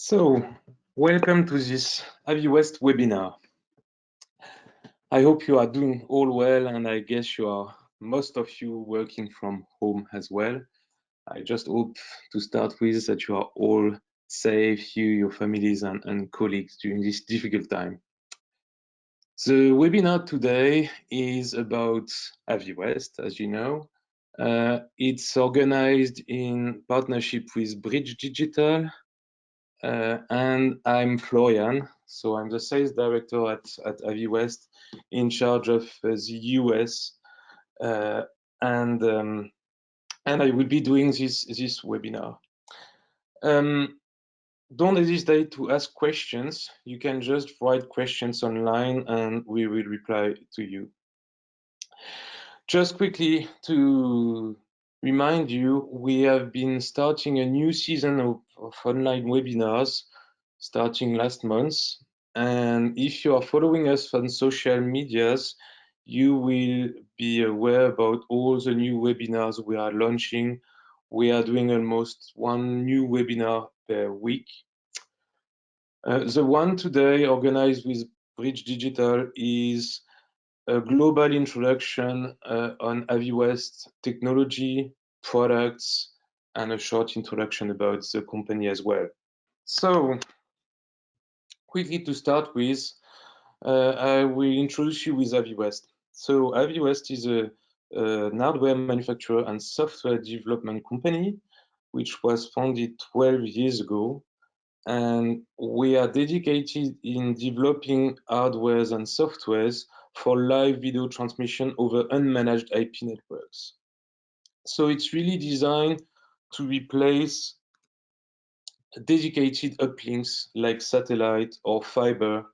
So, welcome to this AVIWEST webinar. I hope you are doing all well, and I guess most of you working from home as well. I just hope to start with that you are all safe, you, your families, and colleagues during this difficult time. The webinar today is about AVIWEST, as you know. It's organized in partnership with Bridge Digital, and I'm Florian, so I'm the sales director at AVIWEST in charge of the US, and I will be doing this webinar. Don't hesitate to ask questions. You can just write questions online and we will reply to you. Just quickly to remind you, we have been starting a new season of online webinars starting last month. And if you are following us on social medias, you will be aware about all the new webinars we are launching. We are doing almost one new webinar per week. The one today organized with Bridge Digital is a global introduction on AVIWEST technology, products, and a short introduction about the company as well. So, quickly to start with, I will introduce you with AVIWEST. So, AVIWEST is an hardware manufacturer and software development company, which was founded 12 years ago. And we are dedicated in developing hardwares and softwares for live video transmission over unmanaged IP networks. So it's really designed to replace dedicated uplinks like satellite or fiber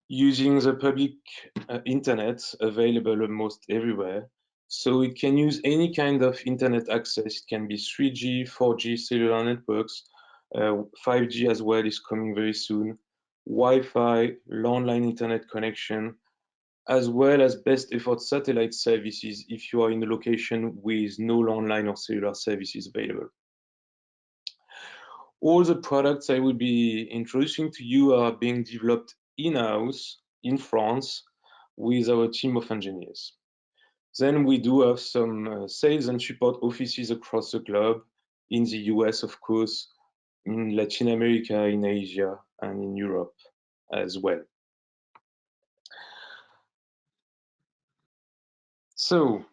using the public internet available almost everywhere. So it can use any kind of internet access. It can be 3G, 4G cellular networks, 5G as well is coming very soon, Wi-Fi, landline internet connection, as well as best effort satellite services if you are in a location with no landline or cellular services available. All the products I will be introducing to you are being developed in-house in France with our team of engineers. Then we do have some sales and support offices across the globe, in the US, of course, in Latin America, in Asia, and in Europe as well. So,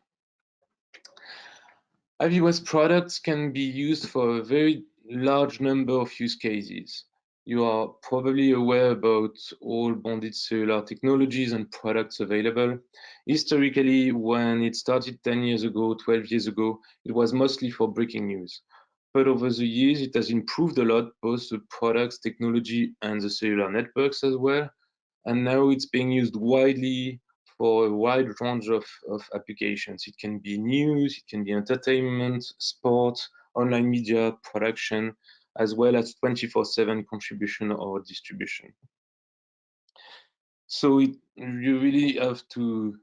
AVIWEST products can be used for a very large number of use cases. You are probably aware about all bonded cellular technologies and products available. Historically, when it started 10 years ago, 12 years ago, it was mostly for breaking news. But over the years, it has improved a lot, both the products, technology, and the cellular networks as well. And now it's being used widely for a wide range of applications. It can be news, it can be entertainment, sport, online media, production, as well as 24/7 contribution or distribution. So you really have to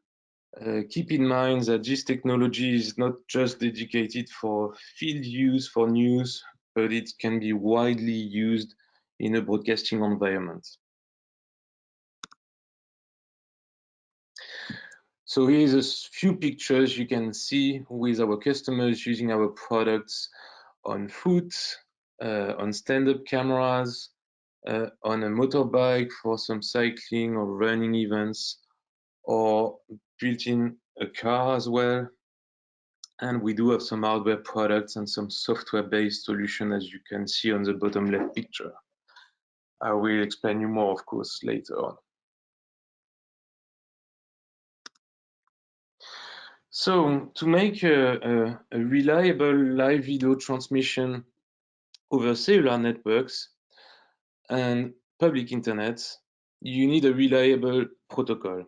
keep in mind that this technology is not just dedicated for field use for news, but it can be widely used in a broadcasting environment. So here's a few pictures you can see with our customers using our products on foot, on stand-up cameras, on a motorbike for some cycling or running events, or built in a car as well. And we do have some hardware products and some software-based solution, as you can see on the bottom left picture. I will explain you more, of course, later on. So to make a reliable live video transmission over cellular networks and public internet, you need a reliable protocol.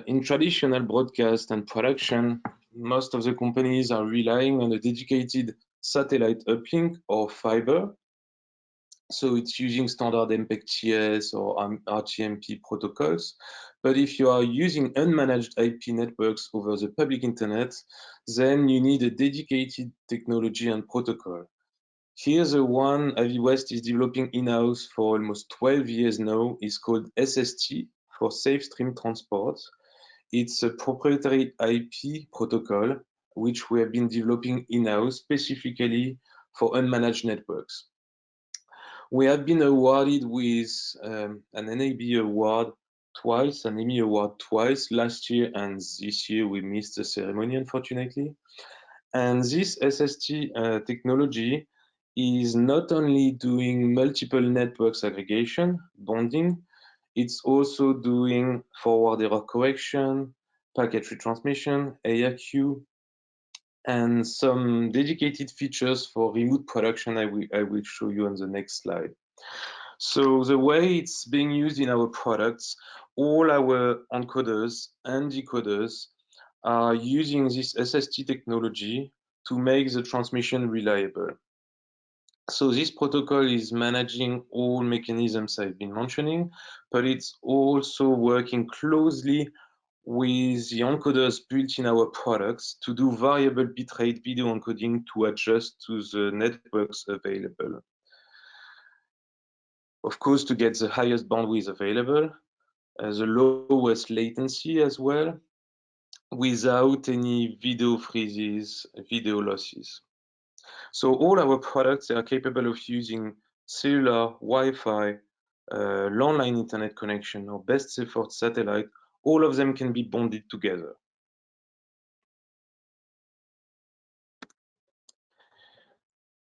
In traditional broadcast and production, most of the companies are relying on a dedicated satellite uplink or fiber. So it's using standard MPEG-TS or RTMP protocols. But if you are using unmanaged IP networks over the public internet, then you need a dedicated technology and protocol. Here's the one AVIWEST is developing in-house for almost 12 years now. It's called SST for Safe Stream Transport. It's a proprietary IP protocol which we have been developing in-house specifically for unmanaged networks. We have been awarded with an NAB award twice, an Emmy award twice, last year and this year we missed the ceremony, unfortunately. And this SST technology is not only doing multiple networks aggregation, bonding, it's also doing forward error correction, packet retransmission, ARQ, and some dedicated features for remote production I will show you on the next slide. So the way it's being used in our products, all our encoders and decoders are using this SST technology to make the transmission reliable. So this protocol is managing all mechanisms I've been mentioning, but it's also working closely with the encoders built in our products to do variable bitrate video encoding to adjust to the networks available. Of course, to get the highest bandwidth available, the lowest latency as well, without any video freezes, video losses. So all our products are capable of using cellular, Wi-Fi, landline internet connection, or best effort satellite. All of them can be bonded together.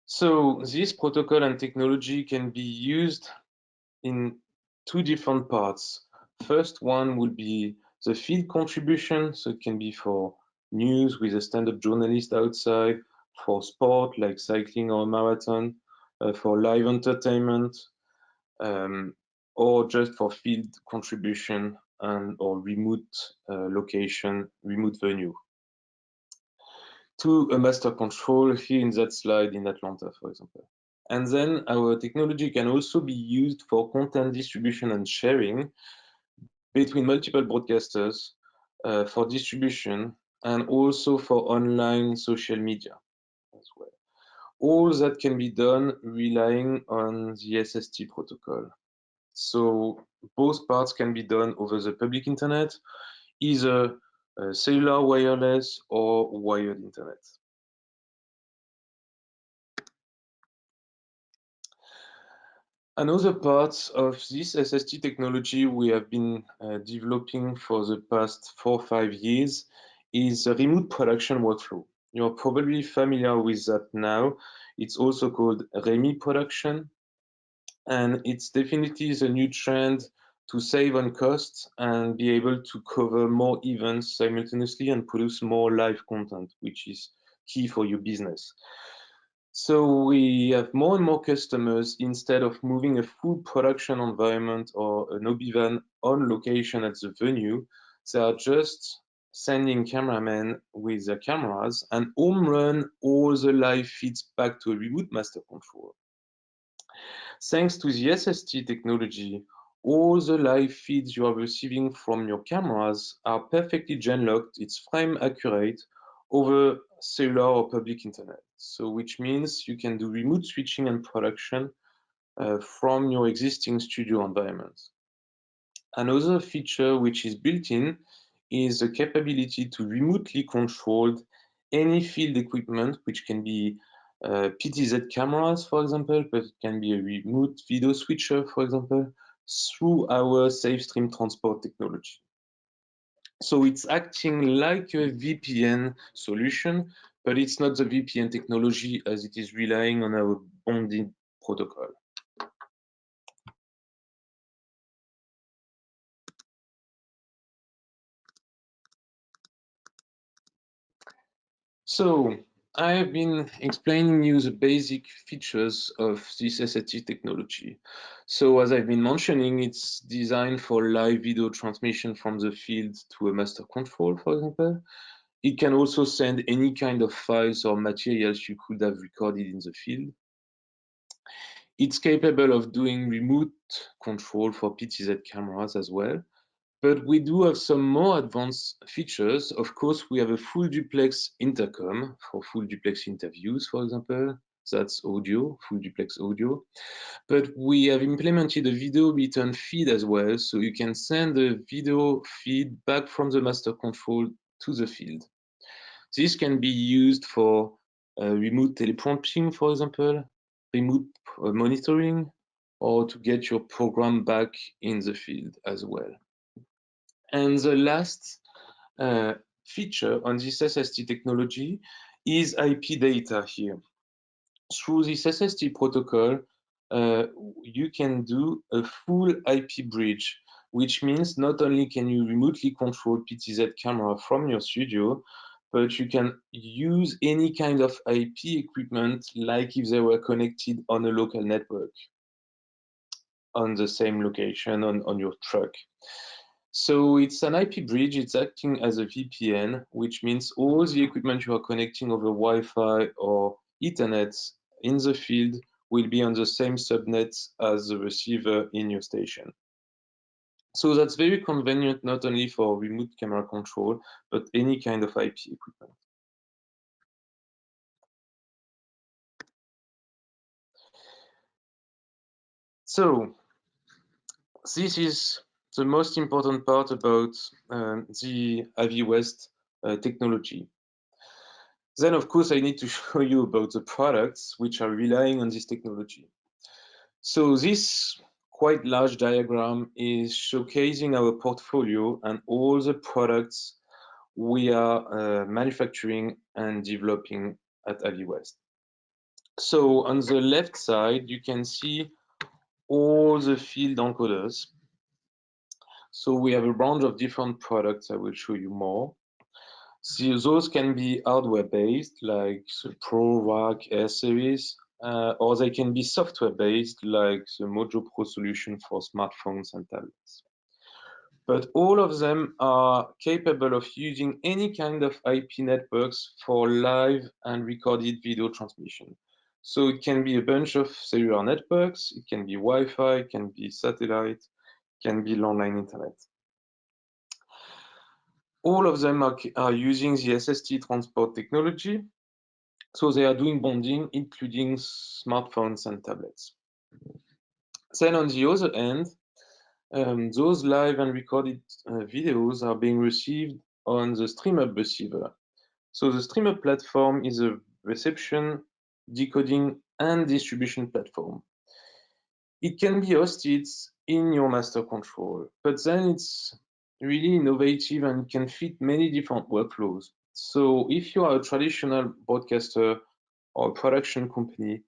So this protocol and technology can be used in two different parts. First one will be the field contribution, so it can be for news with a stand-up journalist outside, for sport like cycling or marathon, for live entertainment, or just for field contribution and or remote location, remote venue. To a master control here in that slide in Atlanta, for example. And then our technology can also be used for content distribution and sharing between multiple broadcasters for distribution and also for online social media as well. All that can be done relying on the SST protocol. So both parts can be done over the public internet, either cellular, wireless, or wired internet. Another part of this SST technology we have been developing for the past 4 or 5 years is a remote production workflow. You're probably familiar with that now. It's also called REMI production, and it's definitely the new trend to save on costs and be able to cover more events simultaneously and produce more live content, which is key for your business. So we have more and more customers, instead of moving a full production environment or an OB van on location at the venue, they are just sending cameramen with their cameras and home run all the live feeds back to a remote master control. Thanks to the SST technology, all the live feeds you are receiving from your cameras are perfectly gen-locked, it's frame accurate over cellular or public internet. So which means you can do remote switching and production from your existing studio environment. Another feature which is built in is the capability to remotely control any field equipment, which can be PTZ cameras, for example, but it can be a remote video switcher, for example, through our safe stream transport technology. So it's acting like a VPN solution, but it's not the VPN technology, as it is relying on our bonding protocol. So I have been explaining you the basic features of this SST technology. So as I've been mentioning, it's designed for live video transmission from the field to a master control, for example. It can also send any kind of files or materials you could have recorded in the field. It's capable of doing remote control for PTZ cameras as well. But we do have some more advanced features. Of course, we have a full duplex intercom for full duplex interviews, for example, that's audio, full duplex audio. But we have implemented a video return feed as well, so you can send the video feed back from the master control to the field. This can be used for remote teleprompting, for example, remote monitoring, or to get your program back in the field as well. And the last feature on this SST technology is IP data here. Through this SST protocol, you can do a full IP bridge, which means not only can you remotely control PTZ camera from your studio, but you can use any kind of IP equipment like if they were connected on a local network on the same location on your truck. So it's an IP bridge, it's acting as a VPN, which means all the equipment you are connecting over Wi-Fi or Ethernet in the field will be on the same subnet as the receiver in your station. So that's very convenient, not only for remote camera control, but any kind of IP equipment. So this is the most important part about the AVIWEST technology. Then, of course, I need to show you about the products which are relying on this technology. So this quite large diagram is showcasing our portfolio and all the products we are manufacturing and developing at AVIWEST. So on the left side, you can see all the field encoders. So we have a range of different products. I will show you more. So those can be hardware-based, like the Pro Rack Air Series, or they can be software-based, like the Mojo Pro solution for smartphones and tablets. But all of them are capable of using any kind of IP networks for live and recorded video transmission. So it can be a bunch of cellular networks, it can be Wi-Fi, it can be satellite, it can be landline internet. All of them are using the SST transport technology. So they are doing bonding, including smartphones and tablets. Then on the other end, those live and recorded videos are being received on the StreamUp receiver. So the StreamUp platform is a reception, decoding, and distribution platform. It can be hosted in your master control, but then it's really innovative and can fit many different workflows. So if you are a traditional broadcaster or a production company,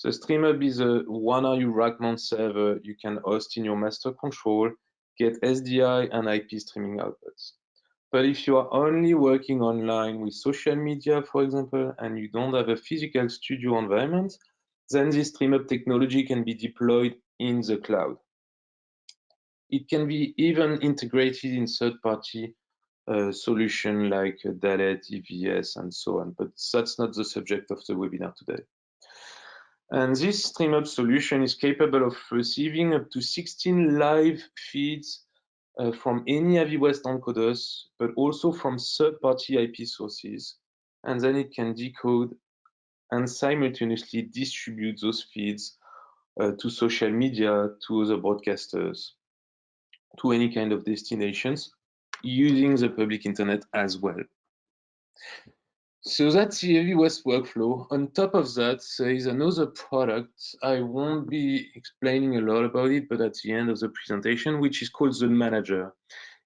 the StreamUp is a 1RU rack mount server you can host in your master control, get SDI and IP streaming outputs. But if you are only working online with social media, for example, and you don't have a physical studio environment, then this StreamUp technology can be deployed in the cloud. It can be even integrated in third-party solution like Dalet, EVS, and so on, but that's not the subject of the webinar today. And this StreamUp solution is capable of receiving up to 16 live feeds from any AVIWEST encoders, but also from third-party IP sources. And then it can decode and simultaneously distribute those feeds to social media, to other broadcasters, to any kind of destinations, using the public internet as well. So that's the AVIWEST workflow. On top of that, there is another product. I won't be explaining a lot about it, but at the end of the presentation, which is called the Manager.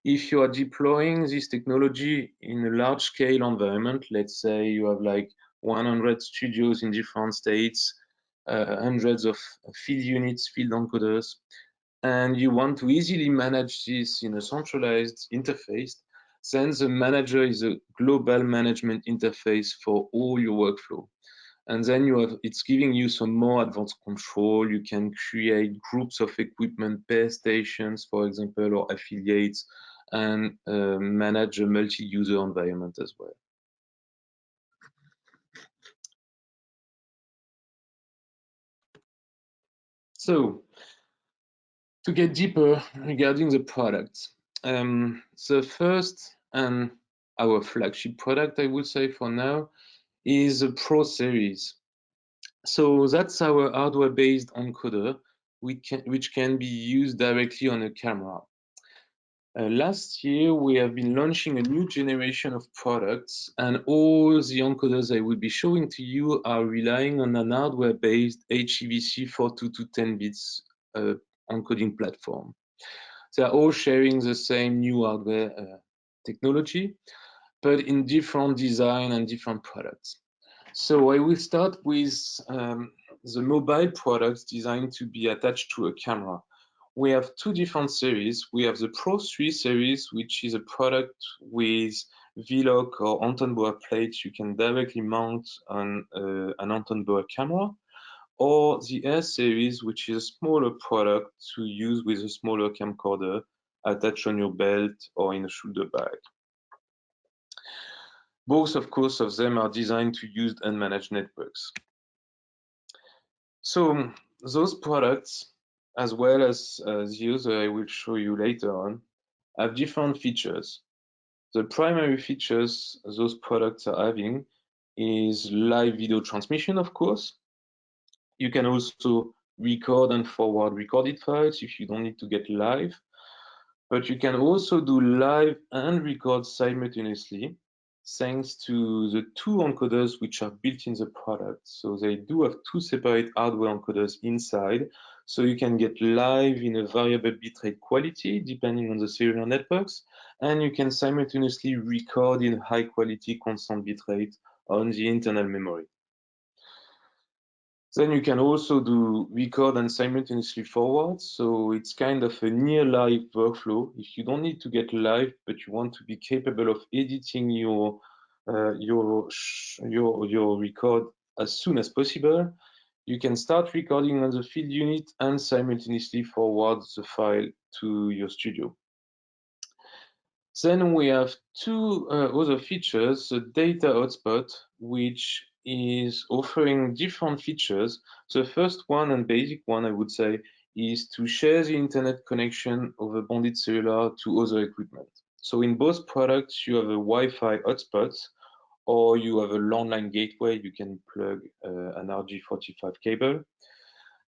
If you are deploying this technology in a large-scale environment, let's say you have like 100 studios in different states, hundreds of field units, field encoders, and you want to easily manage this in a centralized interface, then the Manager is a global management interface for all your workflow. And then it's giving you some more advanced control. You can create groups of equipment, base stations, for example, or affiliates, and manage a multi-user environment as well. So, to get deeper regarding the products, the first and our flagship product, I would say for now, is the Pro series. So that's our hardware-based encoder, which can be used directly on a camera. Last year, we have been launching a new generation of products, and all the encoders I will be showing to you are relying on an hardware-based HEVC 4210 bits encoding platform. They are all sharing the same new hardware technology, but in different design and different products. So I will start with the mobile products designed to be attached to a camera. We have two different series. We have the Pro 3 series, which is a product with V-lock or Anton Boer plates you can directly mount on an Anton Boer camera, or the Air series, which is a smaller product to use with a smaller camcorder attached on your belt or in a shoulder bag. Both, of course, of them are designed to use unmanaged networks. So those products, as well as the other I will show you later on, have different features. The primary features those products are having is live video transmission, of course. You can also record and forward recorded files if you don't need to get live, but you can also do live and record simultaneously thanks to the two encoders which are built in the product. So they do have two separate hardware encoders inside, so you can get live in a variable bitrate quality depending on the cellular networks, and you can simultaneously record in high quality constant bitrate on the internal memory. Then you can also do record and simultaneously forward. So it's kind of a near live workflow. If you don't need to get live, but you want to be capable of editing your record as soon as possible, you can start recording on the field unit and simultaneously forward the file to your studio. Then we have two other features, the data hotspot, which is offering different features. The first one and basic one, I would say, is to share the internet connection over bonded cellular to other equipment. So in both products, you have a Wi-Fi hotspot, or you have a landline gateway. You can plug an RJ45 cable,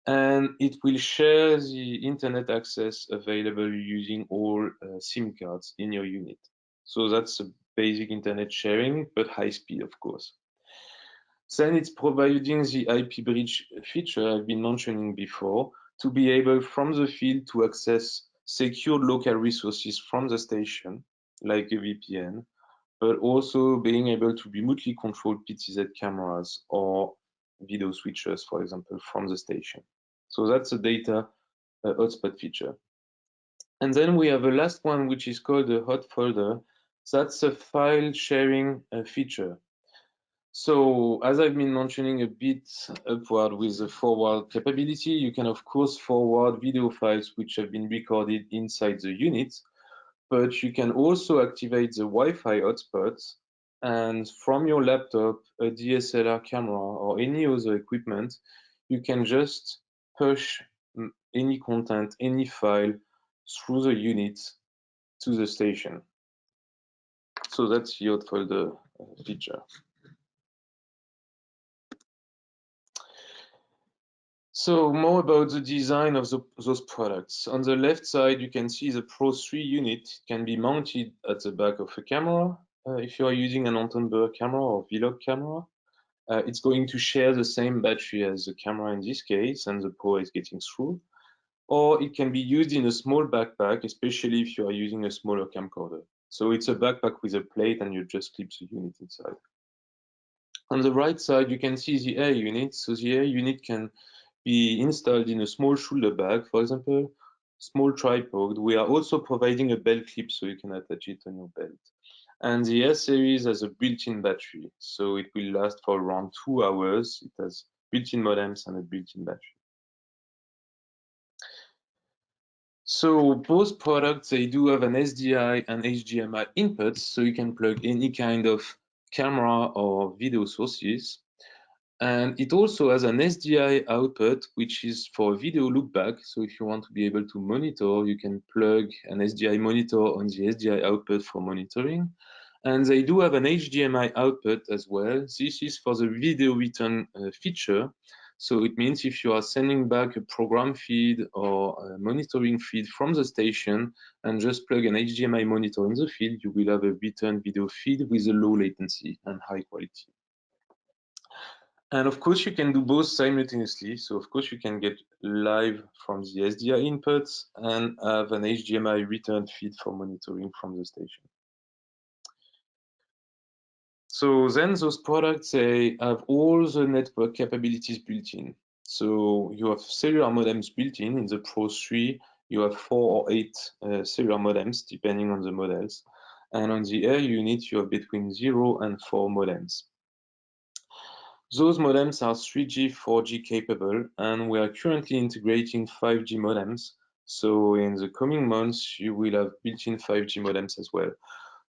and it will share the internet access available using all SIM cards in your unit. So that's a basic internet sharing, but high speed, of course. Then it's providing the IP bridge feature I've been mentioning before to be able from the field to access secured local resources from the station, like a VPN, but also being able to remotely control PTZ cameras or video switchers, for example, from the station. So that's a data hotspot feature. And then we have a last one, which is called a hot folder. That's a file sharing feature. So as I've been mentioning a bit upward with the forward capability, you can of course forward video files which have been recorded inside the unit, but you can also activate the Wi-Fi hotspot, and from your laptop, a DSLR camera, or any other equipment, you can just push any content, any file through the unit to the station. So that's the hot folder feature. So more about the design of those products. On the left side, you can see the Pro 3 unit. It can be mounted at the back of a camera. If you are using an Anton Boer camera or V-lock camera, it's going to share the same battery as the camera in this case, and the power is getting through. Or it can be used in a small backpack, especially if you are using a smaller camcorder. So it's a backpack with a plate, and you just clip the unit inside. On the right side, you can see the air unit. So the air unit can be installed in a small shoulder bag, for example, small tripod. We are also providing a belt clip so you can attach it on your belt. And the S series has a built-in battery, so it will last for around 2 hours. It has built-in modems and a built-in battery. So both products, they do have an SDI and HDMI inputs, so you can plug any kind of camera or video sources. And it also has an SDI output, which is for video loopback. So if you want to be able to monitor, you can plug an SDI monitor on the SDI output for monitoring. And they do have an HDMI output as well. This is for the video return feature. So it means if you are sending back a program feed or a monitoring feed from the station and just plug an HDMI monitor in the field, you will have a return video feed with a low latency and high quality. And of course, you can do both simultaneously. So of course, you can get live from the SDI inputs and have an HDMI return feed for monitoring from the station. So then those products, they have all the network capabilities built in. So you have cellular modems built in the Pro 3, you have 4 or 8 cellular modems, depending on the models. And on the air unit, you have between 0 and 4 modems. Those modems are 3G, 4G capable, and we are currently integrating 5G modems. So in the coming months, you will have built-in 5G modems as well.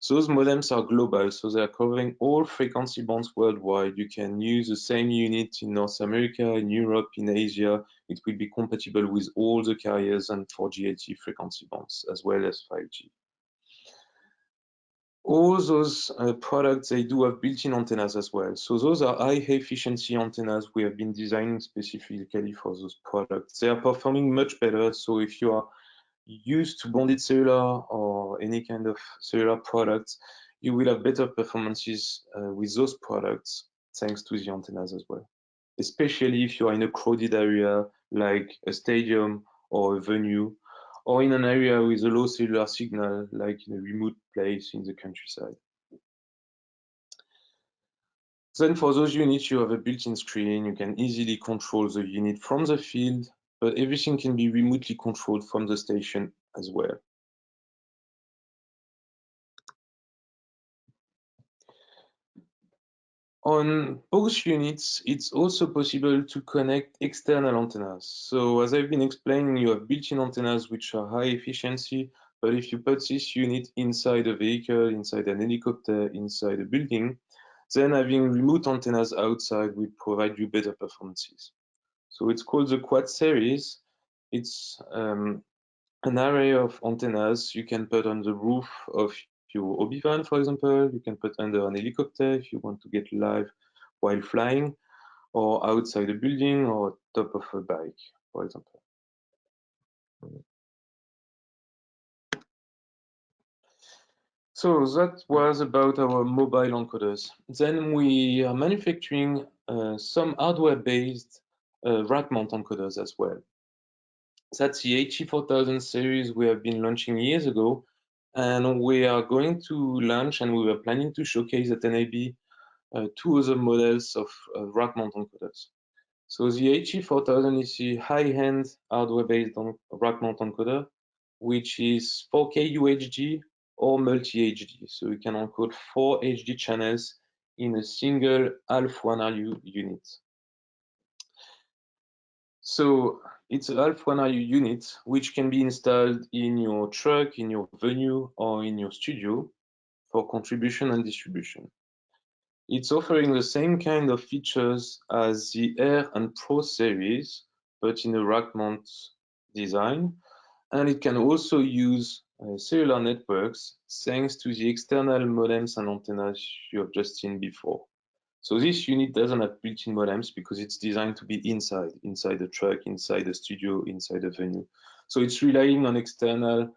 Those modems are global, so they are covering all frequency bands worldwide. You can use the same unit in North America, in Europe, in Asia. It will be compatible with all the carriers and 4G LTE frequency bands, as well as 5G. All those products, they do have built-in antennas as well. So those are high efficiency antennas we have been designing specifically for those products. They are performing much better. So if you are used to bonded cellular or any kind of cellular products, you will have better performances with those products thanks to the antennas as well. Especially if you are in a crowded area like a stadium or a venue, or in an area with a low cellular signal, like in a remote place in the countryside. Then for those units, you have a built-in screen. You can easily control the unit from the field, but everything can be remotely controlled from the station as well. On both units, it's also possible to connect external antennas. So as I've been explaining, you have built-in antennas which are high efficiency, but if you put this unit inside a vehicle, inside an helicopter, inside a building, then having remote antennas outside will provide you better performances. So it's called the Quad series. It's an array of antennas you can put on the roof of your hobby van, for example. You can put under an helicopter if you want to get live while flying, or outside a building or top of a bike, for example. So that was about our mobile encoders. Then we are manufacturing some hardware-based rack mount encoders as well. That's the HE4000 series we have been launching years ago, and we are going to launch, and we were planning to showcase at NAB 2 other models of rack mount encoders. So the HE4000 is a high-end hardware-based rack mount encoder, which is 4K UHD or multi-HD. So you can encode 4 HD channels in a single ALF1RU unit. So it's a ALF1RU unit which can be installed in your truck, in your venue, or in your studio for contribution and distribution. It's offering the same kind of features as the Air and Pro series, but in a rack mount design, and it can also use cellular networks thanks to the external modems and antennas you have just seen before. So this unit doesn't have built-in modems because it's designed to be inside the truck, inside the studio, inside the venue. So it's relying on external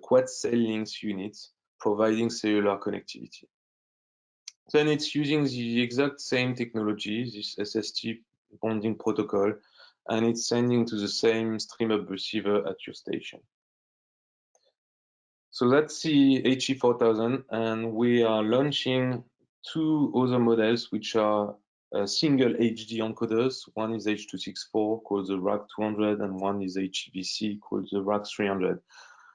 quad cell links units providing cellular connectivity. Then it's using the exact same technology, this SST bonding protocol, and it's sending to the same stream-up receiver at your station. So that's the HE4000, and we are launching 2 other models which are single HD encoders. One is H.264 called the RAC 200, and one is HEVC called the RAC 300.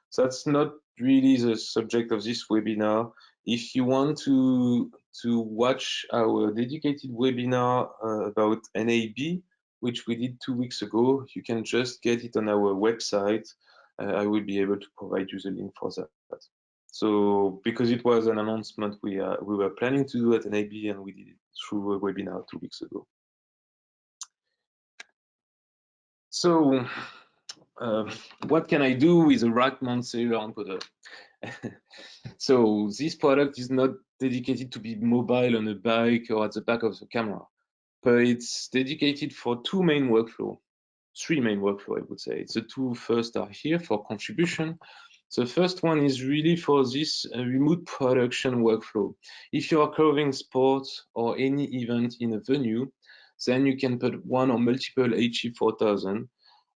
So that's not really the subject of this webinar. If you want to watch our dedicated webinar about NAB, which we did 2 weeks ago, you can just get it on our website. I will be able to provide you the link for that. So because it was an announcement we were planning to do at NAB, and we did it through a webinar 2 weeks ago. So what can I do with a rack mount cellular encoder? So this product is not dedicated to be mobile on a bike or at the back of the camera. but it's dedicated for three main workflow, I would say. The two first are here for contribution. The first one is really for this remote production workflow. If you are covering sports or any event in a venue, then you can put one or multiple HE4000,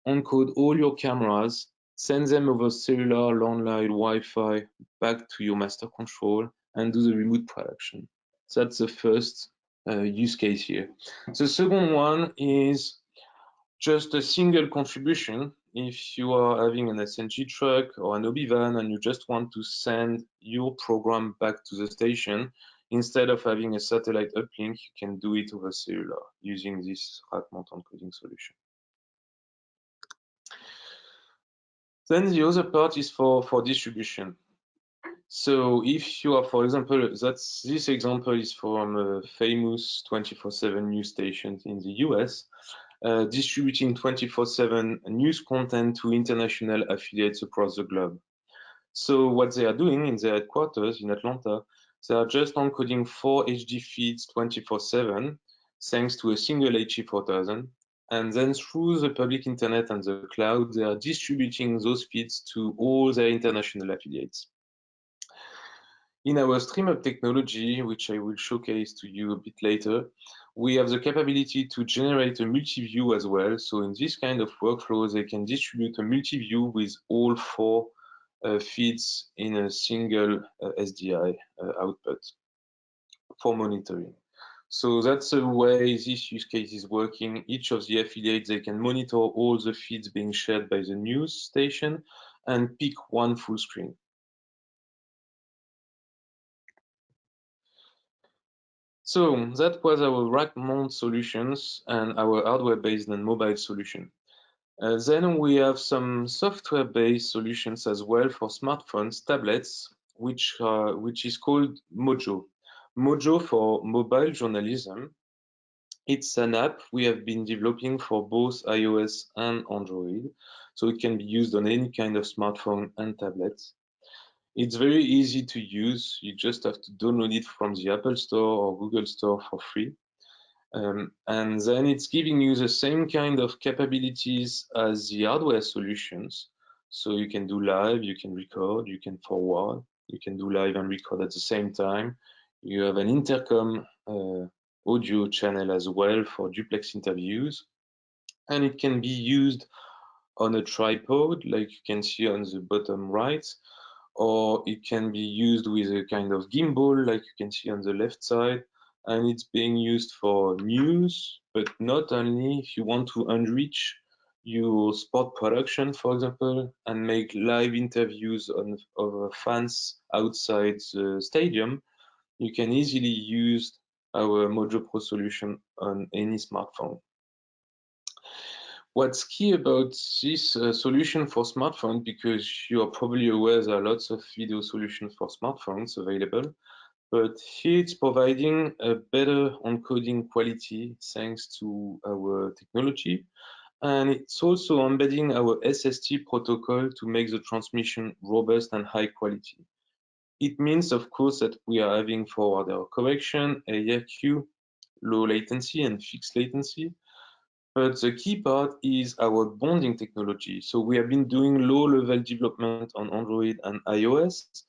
encode all your cameras, send them over cellular, landline, Wi-Fi back to your master control, and do the remote production. That's the first use case here. The second one is just a single contribution. If you are having an SNG truck or an OB van and you just want to send your program back to the station, instead of having a satellite uplink, you can do it over cellular using this rack mount encoding solution. Then the other part is for distribution. So if you are, for example, this example is from a famous 24/7 news station in the US, distributing 24/7 news content to international affiliates across the globe. So what they are doing in their headquarters in Atlanta, they are just encoding 4 HD feeds 24/7, thanks to a single HE4000. And then through the public internet and the cloud, they are distributing those feeds to all their international affiliates. In our StreamUp technology, which I will showcase to you a bit later, we have the capability to generate a multi-view as well. So in this kind of workflow, they can distribute a multi-view with all 4 feeds in a single SDI output for monitoring. So that's the way this use case is working. Each of the affiliates, they can monitor all the feeds being shared by the news station and pick one full screen. So that was our rack mount solutions and our hardware-based and mobile solution. Then we have some software-based solutions as well for smartphones, tablets, which is called Mojo. Mojo for mobile journalism. It's an app we have been developing for both iOS and Android, so it can be used on any kind of smartphone and tablets. It's very easy to use. You just have to download it from the Apple Store or Google Store for free. And then it's giving you the same kind of capabilities as the hardware solutions. So you can do live, you can record, you can forward, you can do live and record at the same time. You have an intercom audio channel as well for duplex interviews. And it can be used on a tripod, like you can see on the bottom right, or it can be used with a kind of gimbal, like you can see on the left side, and it's being used for news, but not only. If you want to enrich your sport production, for example, and make live interviews of fans outside the stadium, you can easily use our Mojo Pro solution on any smartphone. What's key about this solution for smartphone, because you are probably aware there are lots of video solutions for smartphones available, but here it's providing a better encoding quality thanks to our technology. And it's also embedding our SST protocol to make the transmission robust and high quality. It means, of course, that we are having forward error correction, ARQ, low latency and fixed latency. But the key part is our bonding technology. So we have been doing low-level development on Android and iOS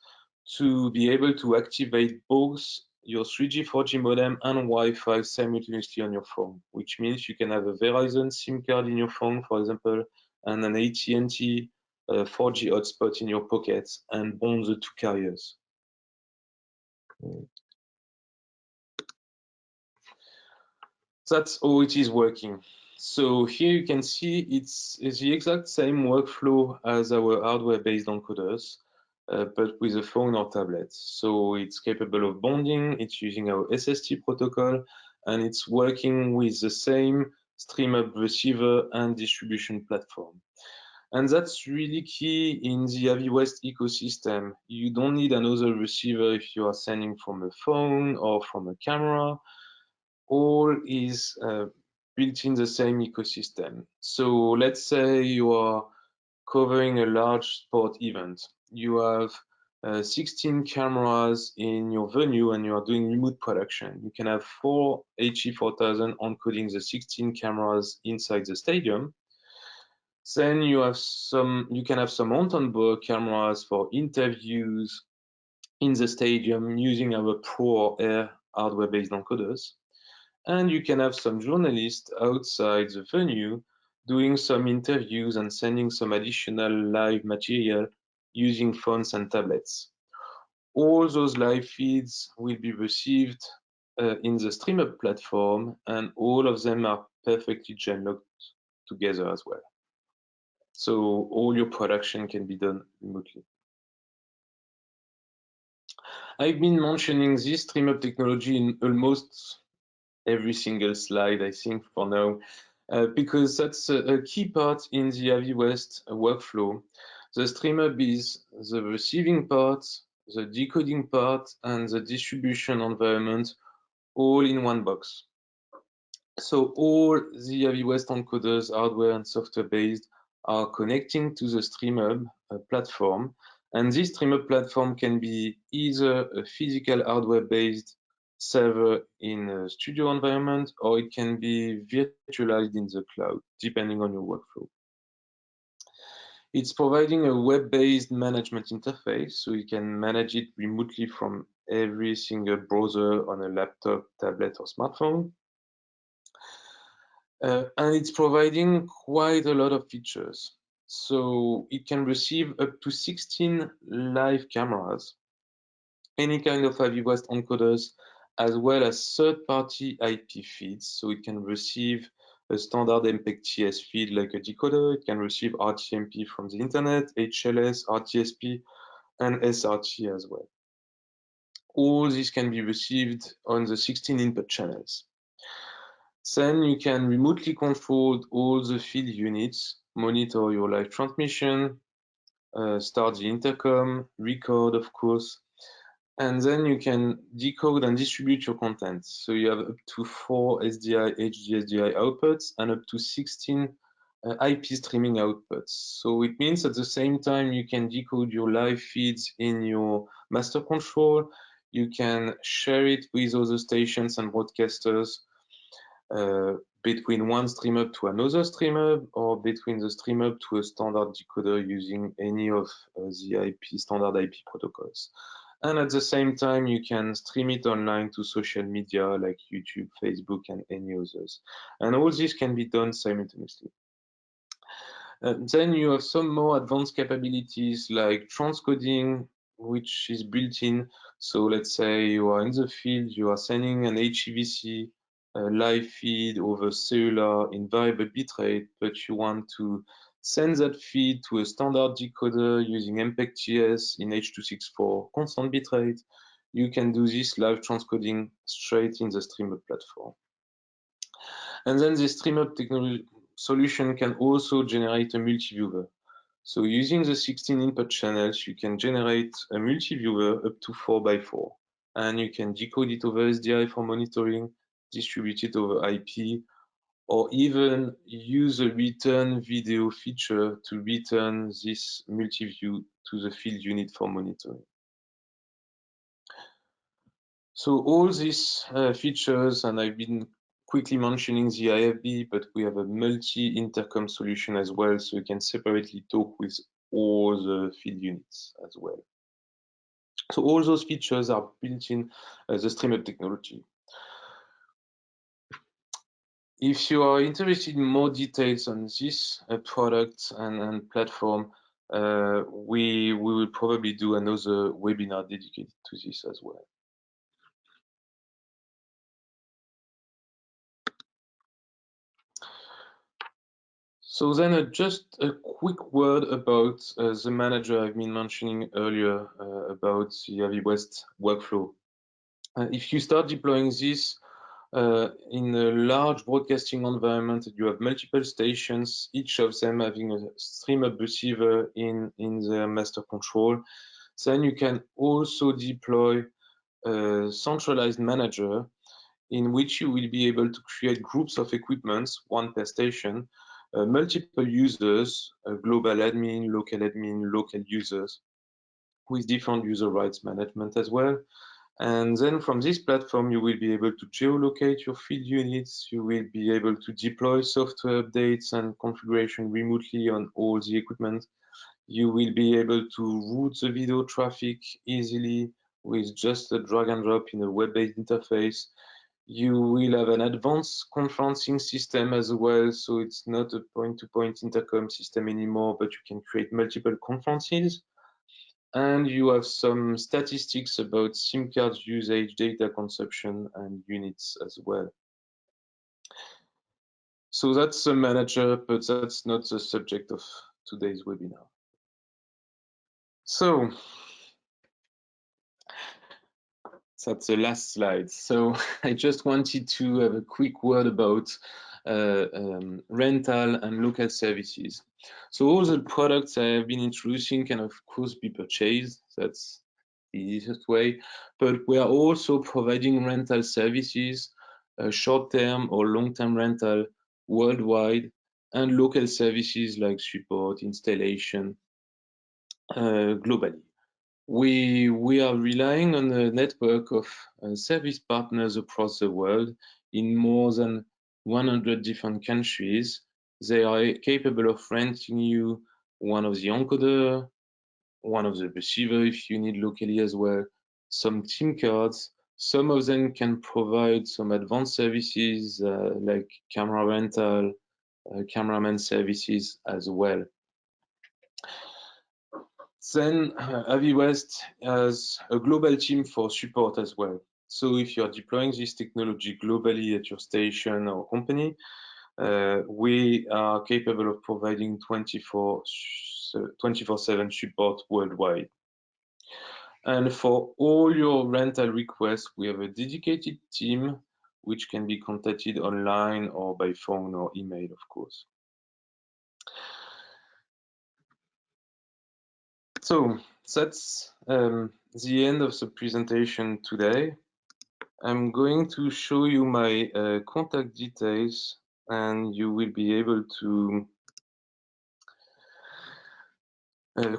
to be able to activate both your 3G, 4G modem and Wi-Fi simultaneously on your phone, which means you can have a Verizon SIM card in your phone, for example, and an AT&T 4G hotspot in your pocket and bond the two carriers. That's how it is working. So here you can see it's the exact same workflow as our hardware-based encoders, but with a phone or tablet. So it's capable of bonding, it's using our SST protocol, and it's working with the same StreamUp receiver and distribution platform. And that's really key in the AVIWEST ecosystem. You don't need another receiver if you are sending from a phone or from a camera. All is built in the same ecosystem. So let's say you are covering a large sport event. You have 16 cameras in your venue and you are doing remote production. You can have 4 HE4000 encoding the 16 cameras inside the stadium. Then you can have some on-board cameras for interviews in the stadium using our Pro or Air hardware-based encoders. And you can have some journalists outside the venue doing some interviews and sending some additional live material using phones and tablets. All those live feeds will be received in the StreamUp platform, and all of them are perfectly gen-locked together as well. So all your production can be done remotely. I've been mentioning this StreamUp technology in almost every single slide, I think, for now, because that's a key part in the AVIWEST workflow. The StreamUp is the receiving part, the decoding part, and the distribution environment all in one box. So all the AVIWEST encoders, hardware and software based, are connecting to the StreamUp platform. And this StreamUp platform can be either a physical hardware based server in a studio environment, or it can be virtualized in the cloud, depending on your workflow. It's providing a web-based management interface, so you can manage it remotely from every single browser on a laptop, tablet, or smartphone. And it's providing quite a lot of features. So it can receive up to 16 live cameras, any kind of AVIWEST encoders, as well as third-party IP feeds. So it can receive a standard MPEG-TS feed like a decoder. It can receive RTMP from the internet, HLS, RTSP, and SRT as well. All this can be received on the 16 input channels. Then you can remotely control all the field units, monitor your live transmission, start the intercom, record, of course, and then you can decode and distribute your content. So you have up to 4 SDI, HDSDI outputs and up to 16 IP streaming outputs. So it means at the same time you can decode your live feeds in your master control, you can share it with other stations and broadcasters, between one StreamUp to another StreamUp, or between the StreamUp to a standard decoder using any of the standard IP protocols. And at the same time, you can stream it online to social media like YouTube, Facebook, and any others. And all this can be done simultaneously. Then you have some more advanced capabilities like transcoding, which is built in. So let's say you are in the field, you are sending an HEVC live feed over cellular in variable bitrate, but you want to send that feed to a standard decoder using MPEG-TS in H.264 constant bitrate. You can do this live transcoding straight in the StreamUp platform. And then the StreamUp technology solution can also generate a multi-viewer. So using the 16 input channels, you can generate a multi-viewer up to 4x4, and you can decode it over SDI for monitoring, distribute it over IP, or even use a return video feature to return this multi-view to the field unit for monitoring. So all these features, and I've been quickly mentioning the IFB, but we have a multi-intercom solution as well, so you can separately talk with all the field units as well. So all those features are built in the StreamUp technology. If you are interested in more details on this product and platform, we will probably do another webinar dedicated to this as well. So then just a quick word about the manager I've been mentioning earlier about the AVIWEST workflow. If you start deploying this in a large broadcasting environment, you have multiple stations, each of them having a StreamUp receiver in their master control. Then you can also deploy a centralized manager in which you will be able to create groups of equipments, one per station, multiple users, global admin, local users, with different user rights management as well. And then from this platform, you will be able to geolocate your field units. You will be able to deploy software updates and configuration remotely on all the equipment. You will be able to route the video traffic easily with just a drag and drop in a web-based interface. You will have an advanced conferencing system as well, so it's not a point-to-point intercom system anymore, but you can create multiple conferences. And you have some statistics about SIM cards usage, data consumption, and units as well. So that's a manager, but that's not the subject of today's webinar. So that's the last slide. So I just wanted to have a quick word about rental and local services. So all the products I have been introducing can of course be purchased. That's the easiest way, but we are also providing rental services, short-term or long-term rental worldwide, and local services like support, installation, globally. We are relying on a network of service partners across the world in more than 100 different countries. They are capable of renting you one of the encoder, one of the receiver if you need locally as well, some SIM cards. Some of them can provide some advanced services like camera rental, cameraman services as well. Then AVIWEST has a global team for support as well. So if you're deploying this technology globally at your station or company, we are capable of providing 24/7 support worldwide. And for all your rental requests, we have a dedicated team which can be contacted online or by phone or email, of course. So that's the end of the presentation today. I'm going to show you my contact details, and you will be able to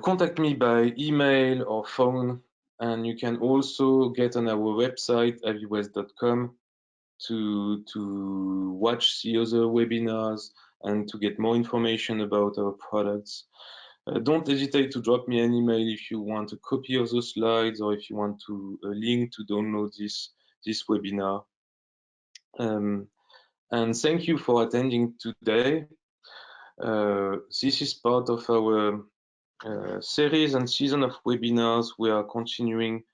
contact me by email or phone. And you can also get on our website, aviwest.com, to watch the other webinars and to get more information about our products. Don't hesitate to drop me an email if you want a copy of those slides or if you want a link to download this webinar. And thank you for attending today. This is part of our series and season of webinars we are continuing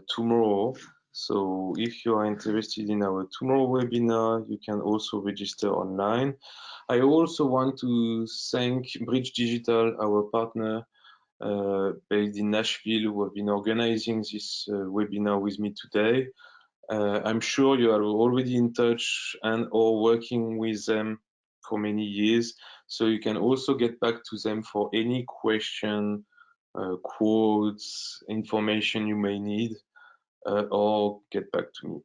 tomorrow. So if you are interested in our tomorrow webinar, you can also register online. I also want to thank Bridge Digital, our partner based in Nashville, who have been organizing this webinar with me today. I'm sure you are already in touch and or working with them for many years, so you can also get back to them for any question, quotes, information you may need, or get back to me.